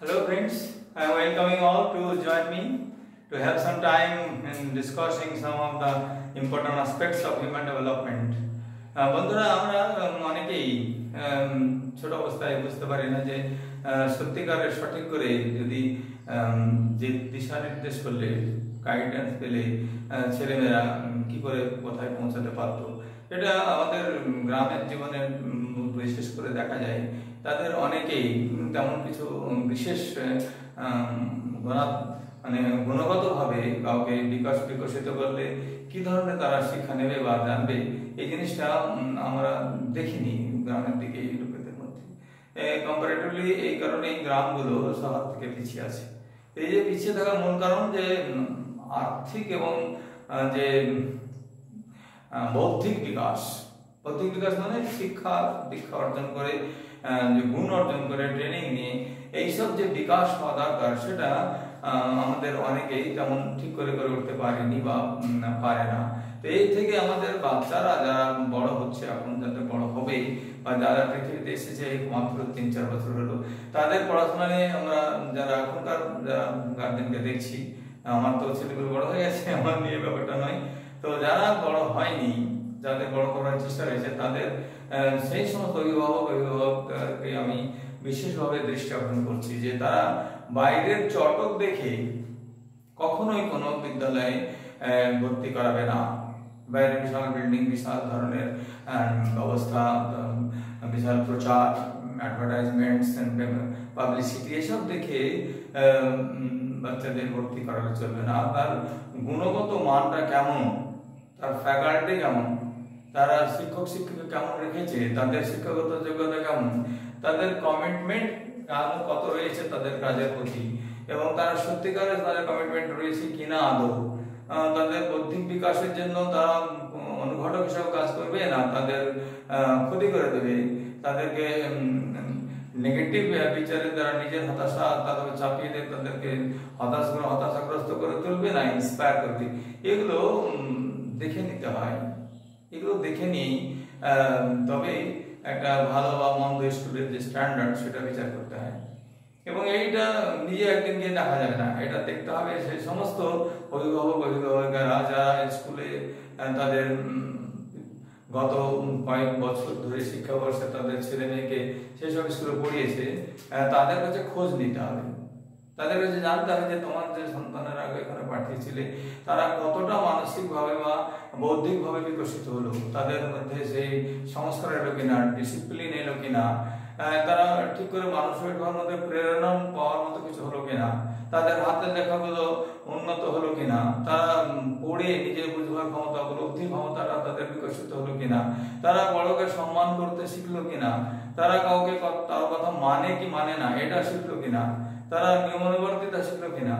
Hello friends, I am welcoming all to join me to have some time in discussing some of the important aspects of human development. বন্ধুরা আমরা অনেকেই ছোট অবস্থায় বুঝতে পারি না যে সত্যিকারের সঠিক করে যদি যে দিশা নির্দেশ করলে গাইডেন্স পেলে ছেলেমেয়েরা কি করে কোথায় পৌঁছাতে পারতো। এটা আমাদের গ্রামের জীবনে বিশেষ করে দেখা যায়। তাদের অনেকেই তেমন কিছু বিশেষ গুণগতভাবে কাউকে বিকশিত করলে কি ধরনের তারা শিক্ষা নেবে বা জানবে, এই জিনিসটা আমরা দেখিনি গ্রামের দিকে এই লোকেদের মধ্যে। কম্পারেটিভলি এই কারণে এই গ্রামগুলো শহর থেকে পিছিয়ে আছে। এই যে পিছিয়ে থাকার মূল কারণ যে আর্থিক এবং যে বৌদ্ধিক বিকাশ মানে শিক্ষা দীক্ষা অর্জন করে যে গুণ অর্জন করে ট্রেনিং নিয়ে এইসব যে বিকাশ হওয়া দরকার সেটা আমাদের অনেকেই তেমন ঠিক করে উঠতে পারেনি বা পারে না। তো এই থেকে আমাদের বাচ্চারা যারা বড় হচ্ছে, এখন যাদের বড় হবে বা যারা পৃথিবীতে এসেছে মাত্র 3-4 বছর হলো, তাদের পড়াশোনা নিয়ে আমরা যারা এখনকার যারা গার্জেনকে দেখছি, আমার তো ছেলেগুলো বড় হয়ে গেছে, আমার নিয়ে ব্যাপারটা নয়, তো যারা বড় হয়নি, যাদের বড় করার চেষ্টা রয়েছে, তাদের সেই সমস্ত অভিভাবককে আমি বিশেষভাবে দৃষ্টি আকর্ষণ করছি যে তারা বাইরের চটক দেখে কখনোই কোনো বিদ্যালয়ে ভর্তি করাবে না। বাইরে বিশাল বিল্ডিং, বিশাল ধরনের ব্যবস্থা, বিশাল প্রচার, অ্যাডভার্টাইজমেন্টস, পাবলিসিটি, এসব দেখে বাচ্চাদের ভর্তি করানো চলবে না। তার গুণগত মানটা কেমন, তার ফ্যাকাল্টি কেমন, তারা শিক্ষক শিক্ষিকা কেমন রেখেছে, তাদের শিক্ষাগত যোগ্যতা কেমন, তাদের কমিটমেন্ট কত রয়েছে তাদের কাজের প্রতি, এবং তারা সত্যিকারের তাদের কমিটমেন্ট রয়েছে কিনা আদৌ, তাদের বৌদ্ধিক বিকাশের জন্য তারা অনুঘটক হিসাবে কাজ করবে না তাদের ক্ষতি করে দেবে, তাদেরকে নেগেটিভ বিচারে তারা নিজের হতাশা তাদের চাপিয়ে দেয়, তাদেরকে হতাশাগ্রস্ত করে তুলবে না, ইন্সপায়ার করবে। এগুলো দেখে নিতে হয়, এগুলো দেখে নিই তবে একটা ভালো বা মন্দ স্কুলের যে স্ট্যান্ডার্ড সেটা বিচার করতে হয়। এবং এইটা নিজে একদিন গিয়ে দেখা যাবে না, এটা দেখতে হবে সেই সমস্ত অভিভাবকেরা যারা স্কুলে তাদের গত কয়েক বছর ধরে শিক্ষাবর্ষে তাদের ছেলে মেয়েকে সেসব স্কুলে পড়িয়েছে, তাদের কাছে খোঁজ নিতে হবে, তাদের কাছে জানতে হবে যে তোমার যে সন্তানের আগে এখানে পাঠিয়েছিলে তারা কতটা মানসিকভাবে বা বৌদ্ধিকভাবে বিকশিত হলো, তাদের মধ্যে সেই সংস্কার এলো কিনা, ডিসিপ্লিন এলো কিনা, তারা ঠিক করে মানুষের মধ্যে প্রেরণা পাওয়ার মতো কিছু হলো কিনা, তাদের হাতের লেখাগুলো উন্নত হলো কিনা, তারা পড়ে নিজের বুঝবার ক্ষমতা, উপলব্ধি ক্ষমতাটা তাদের বিকশিত হলো কিনা, তারা বড়কে সম্মান করতে শিখলো কিনা, তারা কাউকে তার কথা মানে কি মানে না এটা শিখলো কিনা, তারা নিয়মানুবর্তিতা শিখলো কিনা,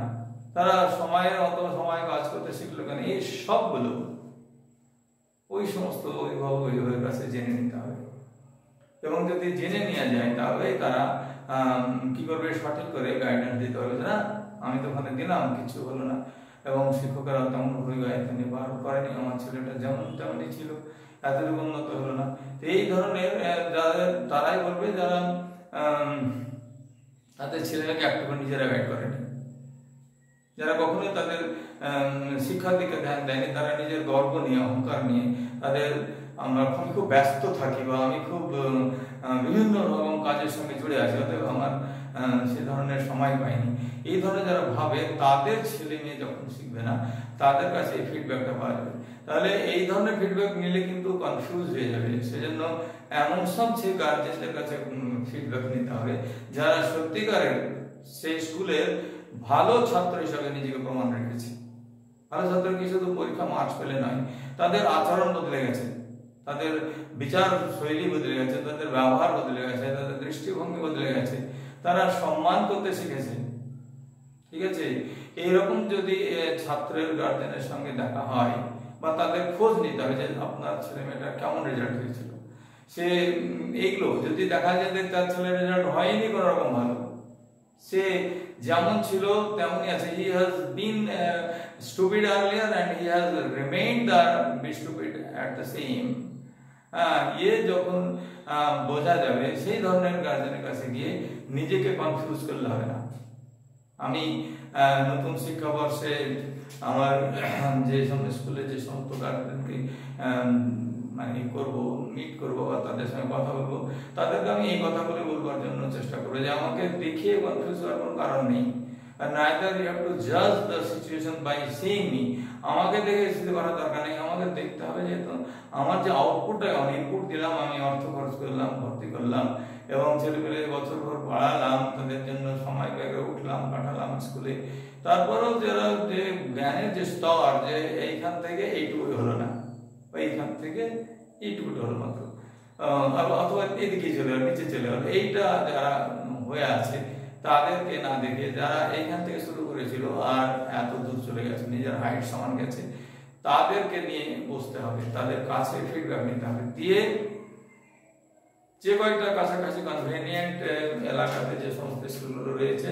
তারা সময়ের মতো সময় কাজ করতে শিখলো কিনা, এই সবগুলো ওই সমস্ত অভিভাবকের কাছে জেনে নিতে হবে। এবং যদি জেনে নেওয়া যায় তাহলে তারা কি করবে, সঠিক করে গাইডেন্স দিতে হবে যে না আমি তো ওখানে দিলাম, কিছু হলো না, এবং শিক্ষকেরা তেমন গাইডেন্স নির্ভর করেনি, আমার ছেলেটা যেমন তেমনই ছিল, এতটুকু উন্নত হলো না। তো এই ধরনের তারাই বলবে যারা তাদের ছেলেমেয়েকে একটু নিজেরা গাইড করেনি, যারা কখনোই তাদের শিক্ষার দিকে ধ্যান দেয়নি, তারা নিজের গর্ব নিয়ে, অহংকার নিয়ে, তাদের আমি খুব ব্যস্ত থাকি বা আমি খুব বিভিন্ন রকম কাজের সঙ্গে জুড়ে আছি, অতএব আমার সে ধরনের সময় পাইনি, এই ধরনের যারা ভাবে তাদের ছেলে মেয়ে যখন শিখবে না, তাদের কাছে এই ফিডব্যাকটা পাওয়া যাবে। তাহলে এই ধরনের ফিডব্যাক নিলে কিন্তু কনফিউজ হয়ে যাবে। সেজন্য এমন সব গার্জেনদের কাছে ফিডব্যাক নিতে হবে যারা সত্যিকারের সেই স্কুলের ভালো ছাত্র হিসাবে নিজেকে প্রমাণ রেখেছে। ভালো ছাত্র কি শুধু পরীক্ষা মার্কস পেলে নয়, তাদের আচরণ বদলে গেছে, তাদের বিচার শৈলী বদলে গেছে, তাদের ব্যবহার বদলে গেছে, তাদের দৃষ্টিভঙ্গি বদলে গেছে, তারা সম্মান করতে শিখেছে। ঠিক আছে, এইরকম যদি ছাত্রের গার্জেনের সঙ্গে দেখা হয় বা তাদের খোঁজ নিতে হবে যে আপনার ছেলে মেয়েটা কেমন রেজাল্ট হয়েছিল, সে এইগুলো যদি দেখা যায় যে তার ছেলের রেজাল্ট হয়নি কোনো রকম ভালো, সে যেমন ছিল তেমনই আছে, he has been stupid earlier and he has remained the stupid at the same, যখন বোঝা যাবে সেই ধরনের গার্জেনের কাছে গিয়ে নিজেকে কনফিউজ করলে হবে না। আমি নতুন শিক্ষাবর্ষে আমার যে সমস্ত স্কুলে যে সমস্ত গার্জেনকে মানে মিট করবো বা তাদের সঙ্গে কথা বলবো, তাদেরকে আমি এই কথাগুলো বলবার জন্য চেষ্টা করবো যে আমাকে দেখিয়ে কনফিউজ হওয়ার কোনো কারণ নেই। neither you have to judge the situation by seeing me. আমাকে দেখে স্থিতি করার দরকার নেই, আমাকে দেখতে হবে যে আমার যে আউটপুটটা, আমি ইনপুট দিলাম, আমি অর্থ খরচ করলাম, ভর্তি করলাম এবং ছেলেপেলে বছরভর পড়ালাম, তাদের জন্য সময় ব্যয় করে উঠলাম, কাটালাম স্কুলে, তারপরেও যারা যে জ্ঞানের যে স্তর, যে এইখান থেকে এইটুকু হলো না, এইখান থেকে এইটুকু হলো মাত্র, অথবা এদিকে চলে গেল, নিচে চলে গেল, এইটা যারা হয়ে আছে তাদেরকে না দেখে যারা এইখান থেকে শুরু করেছিল আর এত দূর চলে গেছে, নিজের হাইট সমান গেছে, তাদেরকে নিয়ে বসতে হবে, তাদের কাছে ফিডব্যাক নিতে হবে, দিয়ে যে কয়েকটা কাছাকাছি কনভেনিয়েন্ট এলাকাতে যে সমস্ত স্কুলগুলো রয়েছে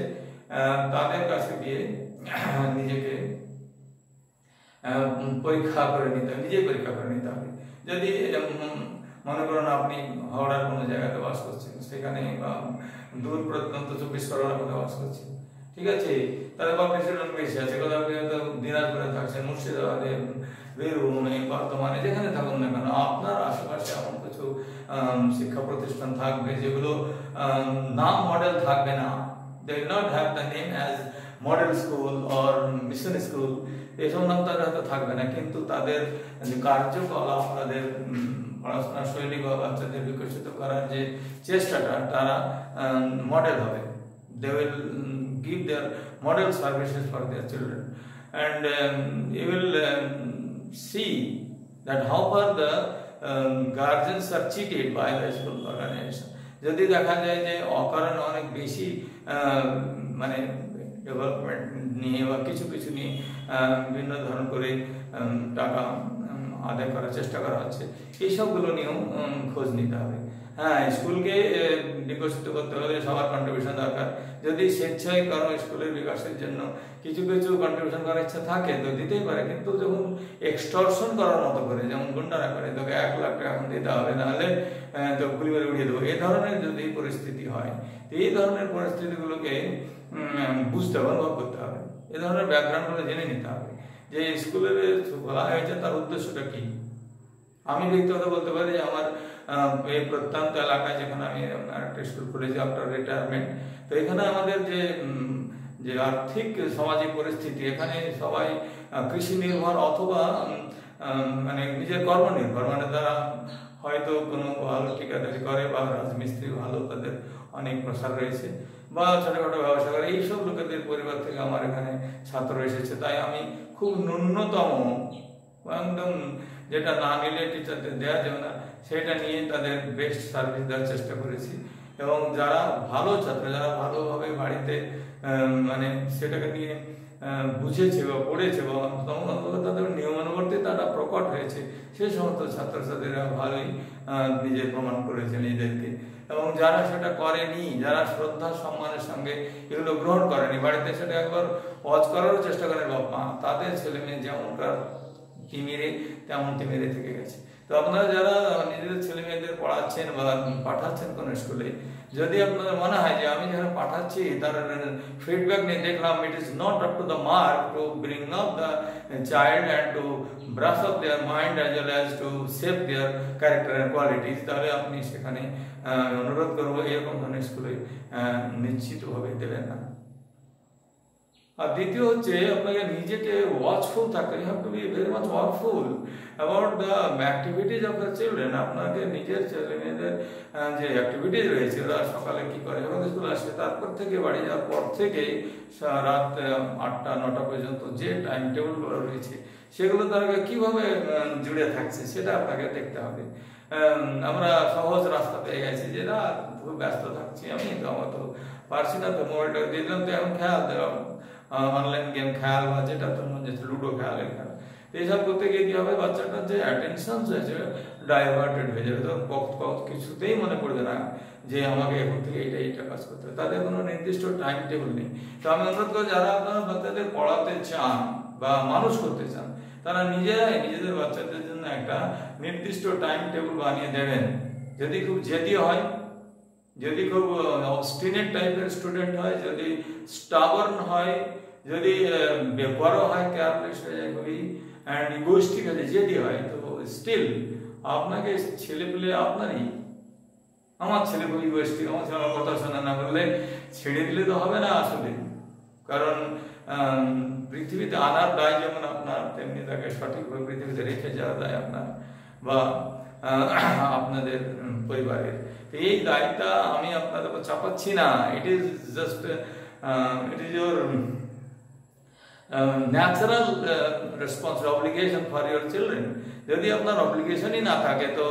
তাদের কাছে গিয়ে নিজেকে পরীক্ষা করে নিতে হবে, নিজে পরীক্ষা করে নিতে হবে। যদি মনে করুন আপনি হাওড়ার কোনো জায়গাতে বাস করছেন, সেখানে দূর প্রত্যন্ত 24 পরগনার মধ্যে বাস করছেন, ঠিক আছে, তাহলে পপুলেশন বেশি আছে, কোথাও দিনাজপুরে থাকছেন, মুর্শিদাবাদে, বীরভূমে, বর্ধমানে, যেখানে থাকুন না কেন, আপনার আশেপাশে এমন কিছু শিক্ষা প্রতিষ্ঠান থাকবে যেগুলো নাম মডেল থাকবে না, they will not have the name as model school or mission school, এসব নাম তাদের হয়তো থাকবে না, কিন্তু তাদের কার্যকলাপ, তাদের পড়াশোনার শৈলী বা বাচ্চাদের বিকশিত করার যে চেষ্টাটা, তারা মডেল হবে, they will give their model services for their children, and you will see that how far the guardians are cheated by the school organization. যদি দেখা যায় যে অকারণে অনেক বেশি মানে ডেভেলপমেন্ট নিয়ে বা কিছু কিছু নিয়ে বিভিন্ন ধরন করে টাকা আদায় করার চেষ্টা করা হচ্ছে, এইসবগুলো নিয়েও খোঁজ নিতে হবে। হ্যাঁ, স্কুলকে বিকশিত করতে হলে সবার কন্ট্রিবিউশন দরকার। যদি স্বেচ্ছায় কারো স্কুলের বিকাশের জন্য কিছু কিছু কন্ট্রিবিউশন করার ইচ্ছা থাকে তো দিতেই পারে, কিন্তু যখন এক্সটর্শন করার মতো করে, যেমন গুন্ডারা করে, তোকে 1 লাখ টাকা এখন দিতে হবে, নাহলে তো গুলি করে উড়িয়ে দেবো, এই ধরনের যদি পরিস্থিতি হয়, এই ধরনের পরিস্থিতিগুলোকে বুঝতে হবে, অনুভব করতে হবে, এই ধরনের ব্যাকগ্রাউন্ডগুলো জেনে নিতে হবে যে স্কুলের খোলা হয়েছে তার উদ্দেশ্যটা কি। আমি ব্যক্তিগত বলতে পারি যে আমার এই প্রত্যন্ত এলাকায় যেখানে আমি একটা স্কুল খুলেছি আফটার রিটায়ারমেন্ট, তো এখানে আমাদের যে আর্থিক সামাজিক পরিস্থিতি, এখানে সবাই কৃষি নির্ভর অথবা মানে নিজের কর্ম নির্ভর, মানে তারা হয়তো কোনো ভালো ঠিকাদারি করে বা রাজমিস্ত্রি ভালো, তাদের অনেক প্রসার রয়েছে, বা ছোটখাটো ব্যবসা করে, এইসব লোকেদের পরিবার থেকে আমার এখানে ছাত্র এসেছে। তাই আমি খুব ন্যূনতম একদম যেটা না নিলে টিচারদের দেওয়া যাবে না, সেটা নিয়ে তাদের বেস্ট সার্ভিস দেওয়ার চেষ্টা করেছি। এবং যারা ভালো ছাত্র, যারা ভালোভাবে বাড়িতে মানে সেটাকে নিয়ে বুঝেছে বা পড়েছে বা তাদের নিয়মানুবর্তী তারা প্রকট হয়েছে, সেই সমস্ত ছাত্রছাত্রীরা ভালোই নিজের প্রমাণ করেছে নিজেদেরকে। এবং যারা সেটা করেনি, যারা শ্রদ্ধা সম্মানের সঙ্গে এগুলো গ্রহণ করেনি, বাড়িতে সেটা একবার ওয়াজ করারও চেষ্টা করেন বাপ মা, তাদের ছেলে মেয়ে যেমনকার তিমিরে তেমন তিমিরে থেকে গেছে। তো আপনারা যারা নিজেদের ছেলে মেয়েদের পড়াচ্ছেন বা পাঠাচ্ছেন কোনো স্কুলে, যদি আপনাদের মনে হয় যে আমি যেখানে পাঠাচ্ছি তার ফিডব্যাক নিয়ে দেখলাম it is not up to the mark to bring up the child and two brush up there mind as well as to save there character and qualities, তাহলে আপনি সেখানে অনুরোধ করবো এরকম ধরনের স্কুলে নিশ্চিতভাবে দেবেন না। আর দ্বিতীয় হচ্ছে আপনাকে নিজেকে ওয়াচফুল থাকতে, you have to be very much watchful about the activities of the children. আপনাকে নিজের ছেলে মেয়েদের যে অ্যাক্টিভিটিজ রয়েছে, ওরা সকালে কি করে, যখন স্কুল আসে তারপর থেকে বাড়ি যাওয়ার পর থেকে রাত 8টা-9টা পর্যন্ত যে টাইম টেবিলগুলো রয়েছে, সেগুলো তারা কিভাবে জুড়ে থাকছে সেটা আপনাকে দেখতে হবে। আমরা সহজ রাস্তা পেয়ে গেছি যে না খুব ব্যস্ত থাকছি, আমি তো আমার তো পারছি না, তো মোবাইলটা দিয়ে দিলাম, তো এখন খেয়াল দেওয়া অনলাইন গেম খেয়াল বা যেটা তোর মধ্যে লুডো খেয়াল, এইসব করতে গিয়ে কি হবে, বাচ্চাটার যে অ্যাটেনশন রয়েছে ডাইভার্টেড হয়ে যাবে, তখন কিছুতেই মনে পড়বে না যে আমাকে এখন থেকে এইটা কাজ করতে হবে। তাদের কোনো নির্দিষ্ট টাইম টেবিল নেই। তো আমি অনুরোধ করি যারা আপনারা বাচ্চাদের পড়াতে চান বা মানুষ করতে চান, তারা নিজেরাই নিজেদের বাচ্চাদের জন্য একটা নির্দিষ্ট টাইম টেবিল বানিয়ে দেবেন। যদি খুব জেদি হয়, যদি খুব অবস্টিনেট টাইপের স্টুডেন্ট হয়, যদি স্টাবার্ন হয়, যদি বেপরোয়া হয়, কেয়ারলেস হয়ে যায় খুবই, অ্যান্ড ইগোইস্টিক আছে, জেদি হয়, তো স্টিল আপনাকে ছেলেপেলে আপনারই, আমার ছেলে খুব ইগোইস্টিক, আমার ছেলে আমার কথা শোনা না, বললে ছেড়ে দিলে তো হবে না আসলে। কারণ পৃথিবীতে আনার দায় যেমন আপনার, তেমনি তাকে সঠিকভাবে পৃথিবীতে রেখে যাওয়ার দায় আপনার বা আপনাদের পরিবারের। এই দায়টা আমি আপনাদের উপর চাপাচ্ছি না, it is just it is your natural responsibility, obligation for your children. যদি আপনার অব্লিগেশনই না থাকে তো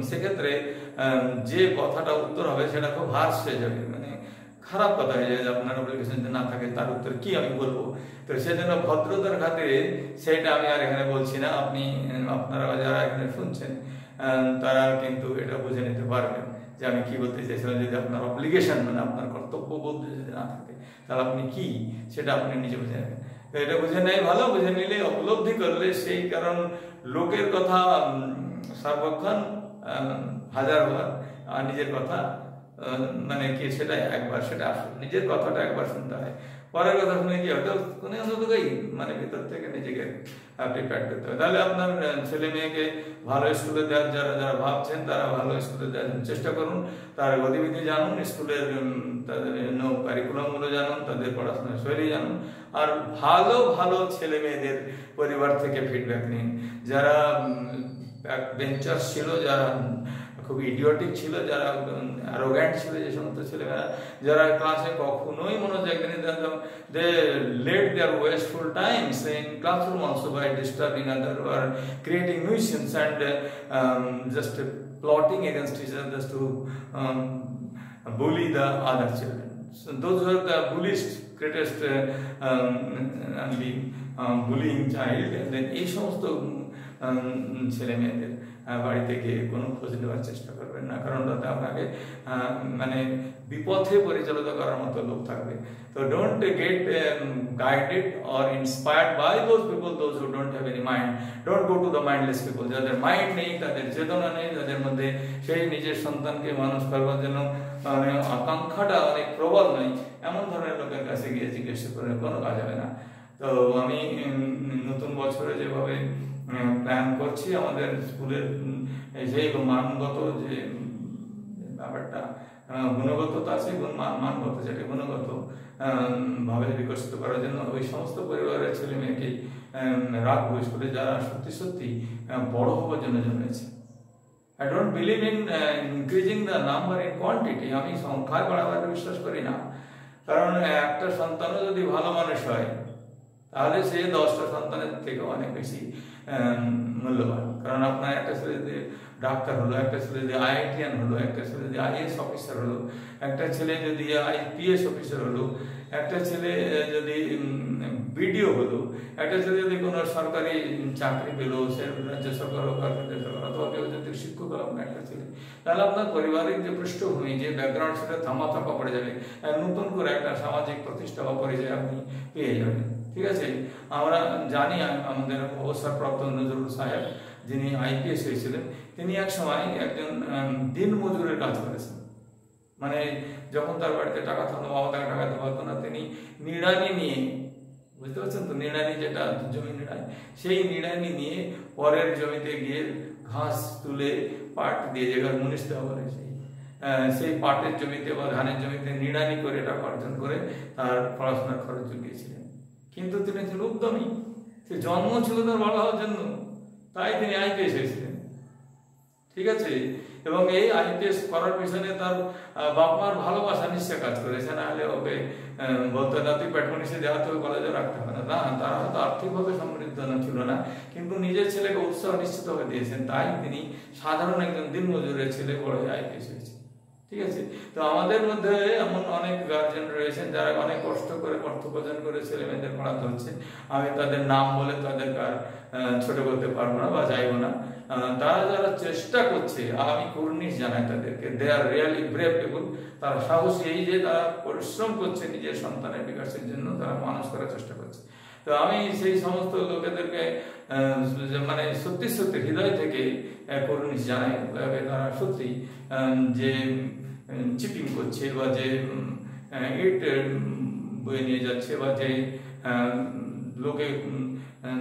সেক্ষেত্রে যে কথাটা উত্তর হবে সেটা খুব হার্শ হয়ে যাবে, মানে খারাপ কথা হয়ে যায়। আপনার অব্লিগেশন না থাকে তার উত্তর কি আমি বলবো? তো সেজন্য ভদ্রতার খাতিরে সেটা আমি আর এখানে বলছি না। আপনারা যারা এখানে শুনছেন তারা কিন্তু এটা বুঝে নিতে পারবেন যে আমি কি বলতে চাইছিলাম। যদি আপনার অব্লিগেশন মানে আপনার কর্তব্য বলতে যদি না থাকে তাহলে আপনি কি, সেটা আপনি নিজে বুঝে নেবেন। তো এটা বুঝে নেয় ভালো, বুঝে নিলে উপলব্ধি করলে সেই, কারণ লোকের কথা সর্বক্ষণ হাজারবার, আর নিজের কথা মানে কি সেটা একবার, সেটা আসল নিজের কথাটা একবার শুনতে হয়, পরের কথা শুনে কি হয়তো কোনো অন্ততই মানে ভিতর থেকে নিজেকে প্রিপেয়ার করতে হবে। তাহলে আপনার ছেলে মেয়েকে ভালো স্কুলে দেওয়ার যারা ভাবছেন তারা ভালো স্কুলে দেওয়ার চেষ্টা করুন, তার গতিবিধি জানুন, স্কুলের তাদের কারিকুলামগুলো জানুন, তাদের পড়াশোনার শৈলী জানুন, আর ভালো ভালো ছেলে মেয়েদের পরিবার থেকে ফিডব্যাক নিন। যারা বেঞ্চার ছিল, যারা খুব ইডিওটিক ছিল, যারা অ্যারোগ্যান্ট ছিল, যে সমস্ত ছেলেমেয়েরা যারা ক্লাসে কখনোই মনোযোগ দেয়নি, they let their wasteful times in classroom also by disturbing other or creating nuisance and just plotting against each other just to bully the other children. So those were the greatest bullying child. And then এই সমস্ত ছেলে মেয়েদের বাড়িতে গিয়ে কোনো খোঁজ নেওয়ার চেষ্টা করবেন না, কারণ তাতে আপনাকে মানে বিপথে পরিচালিত করার মতো লোক থাকবে। তো don't get guided or inspired by those people, those who don't have any mind. Don't go to the mindless people, যাদের মাইন্ড নেই, তাদের চেতনা নেই, যাদের মধ্যে সেই নিজের সন্তানকে মানুষ করবার জন্য মানে আকাঙ্ক্ষাটা অনেক প্রবল নয়, এমন ধরনের লোকের কাছে গিয়ে জিজ্ঞেস করে কোনো কাজ হবে না। তো আমি নতুন বছরে যেভাবে প্ল্যান করছি, আমাদের স্কুলের সেই মানগত যে ব্যাপারটা, গুণগত তো আছে, মানগত যেটা গুণগত ভাবে বিকশিত করার জন্য ওই সমস্ত পরিবারের ছেলে মেয়েকে রাখবো স্কুলে যারা সত্যি সত্যি বড় হওয়ার জন্য জন্মেছে। I don't believe in increasing the number in quantity. আমি সংখ্যায় বাড়াবার বিশ্বাস করি না, কারণ একটা সন্তানও যদি ভালো মানুষ হয় তাহলে সে 10টা সন্তানের থেকে অনেক বেশি মূল্যবান। কারণ আপনার একটা ছেলে যদি ডাক্তার হলো, একটা ছেলে যদি IITian হলো, একটা ছেলে যদি IAS অফিসার হলো, একটা ছেলে যদি IPS অফিসার হলো, একটা ছেলে যদি BDO হলো, একটা ছেলে যদি কোনো সরকারি চাকরি পেলো, সে রাজ্য সরকার হোক আর কেন্দ্র সরকার, অথবা কেউ যদি শিক্ষক হলো আপনার একটা ছেলে, তাহলে আপনার পারিবারিক যে পৃষ্ঠভূমি, যে ব্যাকগ্রাউন্ড, সেটা থাপা পড়ে যাবে, নতুন করে একটা সামাজিক প্রতিষ্ঠা বা পরিচয় আপনি পেয়ে যাবেন। ঠিক আছে, আমরা জানি আমাদের অবসরপ্রাপ্ত নজরুল সাহেব, যিনি IPS হয়েছিলেন, তিনি এক সময় একজন দিন মজুরের কাজ করেছেন। মানে যখন তার বাড়িতে টাকা থাকতো, বাবা তাকে টাকা দিতে পারতো না, তিনি নিড়ানি নিয়ে, বুঝতে পারছেন তো, নিড়ানি যেটা জমি নিড়ানি, সেই নিড়ানি নিয়ে পরের জমিতে গিয়ে ঘাস তুলে পাট দিয়ে, যেখানে মুনিশ দেওয়া বলে, সেই পাটের জমিতে বা ধানের জমিতে নিড়ানি করে টাকা অর্জন করে তার পড়াশোনার খরচ জুগিয়েছিলেন। কিন্তু তিনি ছিলেন উদ্যমী, সে জন্ম ছিল তার বড় হওয়ার জন্য, তাই তিনি IPS হয়েছিলেন। ঠিক আছে, এবং এই IPS করার পিছনে তার বাপ মার ভালোবাসা নিশ্চয় কাজ করেছে, না হলে ওকে বলতে না তুই প্যাটমনিসে দেওয়া তো কলেজে রাখতে হবে না, তারা হয়তো আর্থিকভাবে সমৃদ্ধ ছিল না, কিন্তু নিজের ছেলেকে উৎসাহ নিশ্চিতভাবে দিয়েছেন, তাই তিনি সাধারণ একজন দিনমজুরের ছেলে বড় হয়ে IPS হয়েছে। ঠিক আছে। তো আমাদের মধ্যে এমন অনেক গার্জেন রয়েছেন যারা অনেক কষ্ট করে অর্থ উপার্জন করে ছেলে মেয়েদের পড়াতে হচ্ছে। আমি তাদের নাম বলে তাদেরকে আর ছোট করতে পারবো না বা চাইবো না। তারা যারা চেষ্টা করছে, আমি কুর্নিশ জানাই তাদেরকে, দে আর রিয়েলি ব্রেভ পিপল। তারা সাহসী, এই যে তারা পরিশ্রম করছে নিজের সন্তানের বিকাশের জন্য, তারা মানুষ করার চেষ্টা করছে। তো আমি সেই সমস্ত লোকেদেরকে মানে সত্যি সত্যি হৃদয় থেকে কুর্নিশ জানাই। তারা সত্যি যে চিটিং করছে বা যে ইট বয়ে নিয়ে যাচ্ছে বা যে লোকে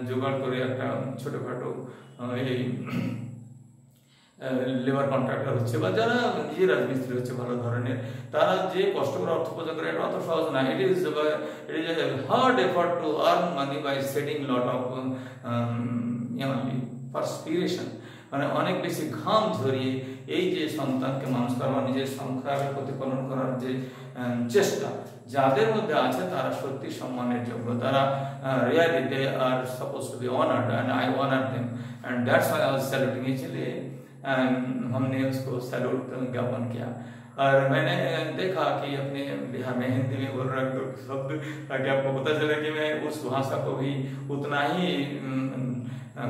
জোগাড় করে একটা ছোটখাটো এই লেবার কন্ট্রাক্টর হচ্ছে বা যারা নিজে রাজমিস্ত্রি হচ্ছে ভালো ধরনের, তারা যে কষ্ট করে অর্থ উপার্জন করে, এটা অত সহজ না। It is hard effort to earn money by setting lot of perspiration, মানে অনেক বেশি ঘাম ঝরিয়ে এই যে সন্তানকে মানুষ করা, নিজের সংখ্যাকে প্রতিপালন করার যে চেষ্টা যাদের মধ্যে আছে, তারা সত্যি সম্মানের যোগ্য। তারা really they are suppose to be honoured and I honour them and that's why I was saluting. इसलिए हमने उसको सैल्यूट ज्ञापन किया। और मैंने देखा कि अपने बिहार में हिंदी में बोल रहा तो शब्द, ताकि आपको पता चले कि मैं उस भाषा को भी उतना ही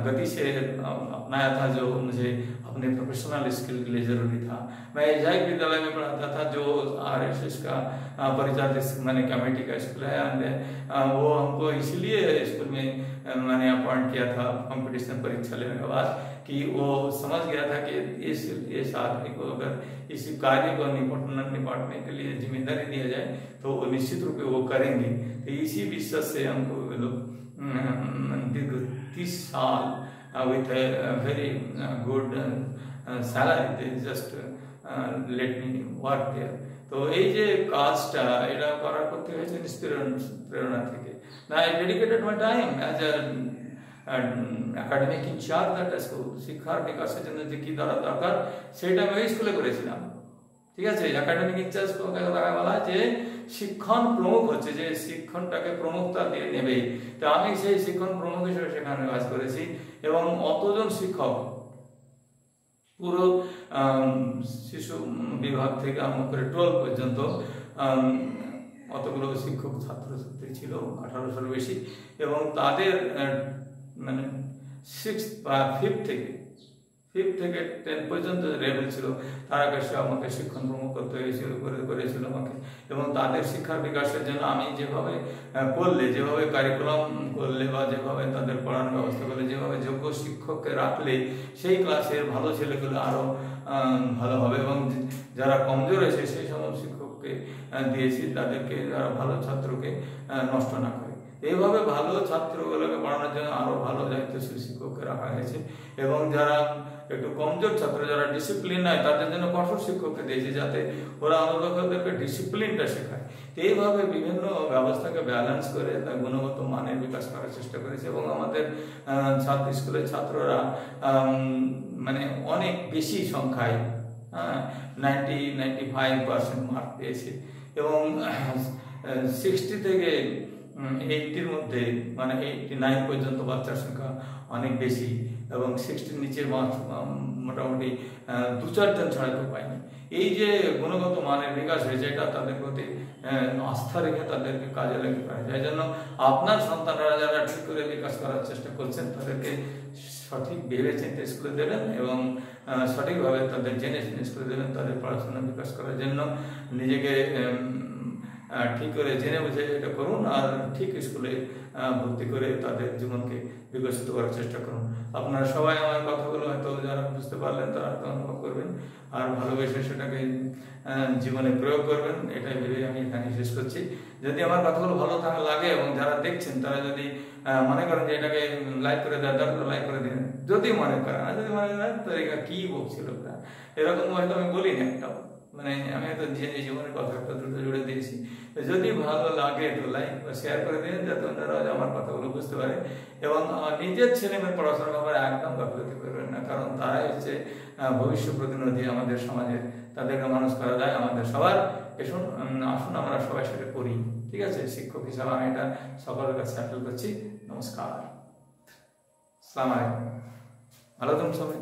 गति से अपनाया था जो मुझे अपने प्रोफेशनल स्किल के लिए जरूरी था। मैं एजाइक विद्यालय में पढ़ाता था जो RSS का परिचालित मैंने कमेटी का स्कूल है। वो हमको इसलिए स्कूल में मैंने अपॉइंट किया था कंपटीशन परीक्षा लेने के बाद कि वो समझ गया था कि इस आदमी को अगर इस कार्य को निपटने के लिए जिम्मेदारी दिया जाए तो वो निश्चित रूप से वो करेंगे। तो इसी विश्वास से हमको लोग 30 साल with a very good salary, they just let me work there. তো এই যে কাজটা এটা করার করতে হয়েছে প্রেরণা থেকে। না, I dedicated my time as a academic incharge that school. শিক্ষার বিকাশের জন্য যে কি দরকার সেটা আমি ওই স্কুলে করেছিলাম। ঠিক আছে, একাডেমিক ইনচার্জ বলা যে শিক্ষণ প্রমুখ হচ্ছে, যে শিক্ষণটাকে প্রমুখতা দিয়ে নেবে। তো আমি সেই শিক্ষণ প্রমুখ হিসেবে সেখানে কাজ করেছি এবং অতজন শিক্ষক পুরো শিশু বিভাগ থেকে আরম্ভ করে 12 পর্যন্ত অতগুলো শিক্ষক ছাত্রছাত্রী ছিল, 1800 বেশি। এবং তাদের মানে 6th বা 5th থেকে 10 পর্যন্ত লেভেল ছিল, তারা কাছে আমাকে শিক্ষণ প্রমুখ করতে করেছিল আমাকে। এবং তাদের শিক্ষার বিকাশের জন্য আমি যেভাবে করলে, যেভাবে কারিকুলাম করলে বা যেভাবে তাদের পড়ানোর ব্যবস্থা করলে, যেভাবে যোগ্য শিক্ষককে রাখলে সেই ক্লাসের ভালো ছেলেগুলো আরও ভালো হবে এবং যারা কমজোর আছে সেই সমস্ত শিক্ষককে দিয়েছি, তাদেরকে যারা ভালো ছাত্রকে নষ্ট না করে। এইভাবে ভালো ছাত্রগুলোকে পড়ানোর জন্য আরো ভালো দায়িত্বশীল শিক্ষককে রাখা হয়েছে এবং যারা একটু কমজোর ছাত্র, যারা ডিসিপ্লিন নাই, তাদের জন্য কঠোর শিক্ষককে দিয়েছে যাতে ওরা আমাদেরকে ডিসিপ্লিনটা শেখায়। এইভাবে বিভিন্ন ব্যবস্থাকে ব্যালেন্স করে তার গুণগত মানের বিকাশ করার চেষ্টা করেছে এবং আমাদের স্কুলের ছাত্ররা মানে অনেক বেশি সংখ্যায় 90-95% মার্ক পেয়েছে এবং 60 থেকে 80-র মধ্যে মানে 89 পর্যন্ত বাচ্চার সংখ্যা অনেক বেশি এবং 60-র নিচে মোটামুটি 2-4 জন ছাড়া কেউ পায়নি। এই যে গুণগত মানের বিকাশ হয়েছে, এটা তাদের প্রতি আস্থা রেখে তাদেরকে কাজে লাগিয়ে করা যায়। এই জন্য আপনার সন্তানরা যারা ঠিক করে বিকাশ করার চেষ্টা করছেন, তাদেরকে সঠিক ভেবে চিন্তে স্কুলে দেবেন এবং সঠিকভাবে তাদের জেনে স্কুলে দেবেন। তাদের পড়াশোনা বিকাশ করার জন্য নিজেকে ঠিক করে জেনে বুঝে এটা করুন আর ঠিক স্কুলে ভর্তি করে তাদের জীবনকে বিকশিত করার চেষ্টা করুন। আপনারা সবাই আমার কথাগুলো হয়তো যারা বুঝতে পারলেন তারা হয়তো অনুভব করবেন আর ভালোবেসে সেটাকে জীবনে প্রয়োগ করবেন, এটাই ভেবে আমি এখানে শেষ করছি। যদি আমার কথাগুলো ভালো লাগে এবং যারা দেখছেন তারা যদি মনে করেন যে এটাকে লাইক করে দেয়, তাহলে লাইক করে দিন। যদি মনে করেন, আর যদি মনে করেন তো এটা কি বলছিল এরকম হয়তো আমি বলি না একটাও, মানে আমি হয়তো জীবনের কথা একটা দুটো জুড়ে দিয়েছি। যদি ভালো লাগে তো লাইক বা শেয়ার করে দিন যাতে অন্যরা আমার কথাগুলো বুঝতে পারে এবং নিজের ছেলে মেয়ের পড়াশোনার ব্যাপারে একদম গাফিলতি করবেন না, কারণ তারাই হচ্ছে ভবিষ্যৎ প্রতিনিধি আমাদের সমাজের। তাদেরকে মানুষ করা যায় আমাদের সবার। আসুন আমরা সবাই সেটা করি, ঠিক আছে? শিক্ষক হিসাবে আমি এটা সকলের কাছে অ্যাপিল করছি। নমস্কার, আসসালামু আলাইকুম, ভালো থাকুন সবাই।